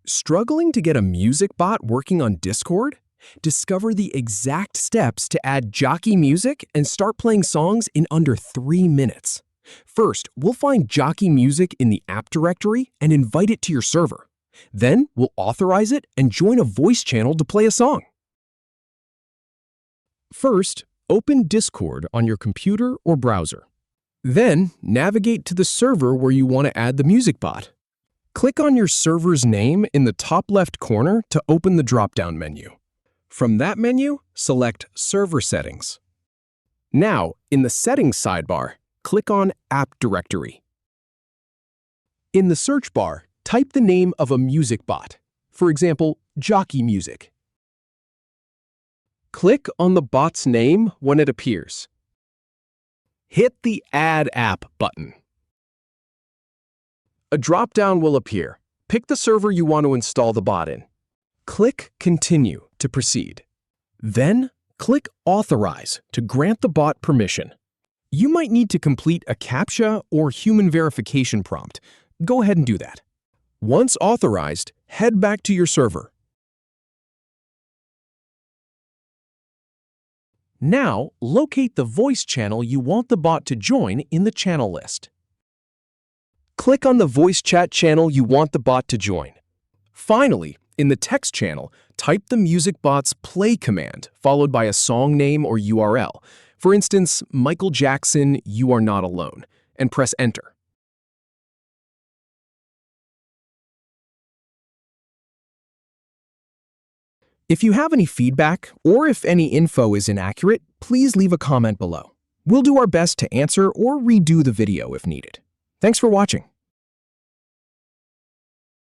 Struggling to get a music bot working on Discord? Discover the exact steps to add Jockey music and start playing songs in under 3 minutes. First, we'll find Jockey music in the app directory and invite it to your server. Then, we'll authorize it and join a voice channel to play a song. First, open Discord on your computer or browser. Then, navigate to the server where you want to add the music bot. Click on your server's name in the top left corner to open the drop-down menu. From that menu, select Server Settings. Now, in the Settings sidebar, click on App Directory. In the search bar, type the name of a music bot, for example, Jockey Music. Click on the bot's name when it appears. Hit the Add App button. A drop-down will appear. Pick the server you want to install the bot in. Click Continue to proceed. Then, click Authorize to grant the bot permission. You might need to complete a CAPTCHA or human verification prompt. Go ahead and do that. Once authorized, head back to your server. Now, locate the voice channel you want the bot to join in the channel list. Click on the voice chat channel you want the bot to join. Finally, in the text channel, type the music bot's play command followed by a song name or URL. For instance, Michael Jackson, You Are Not Alone, and press Enter. If you have any feedback or if any info is inaccurate, please leave a comment below. We'll do our best to answer or redo the video if needed. Thanks for watching.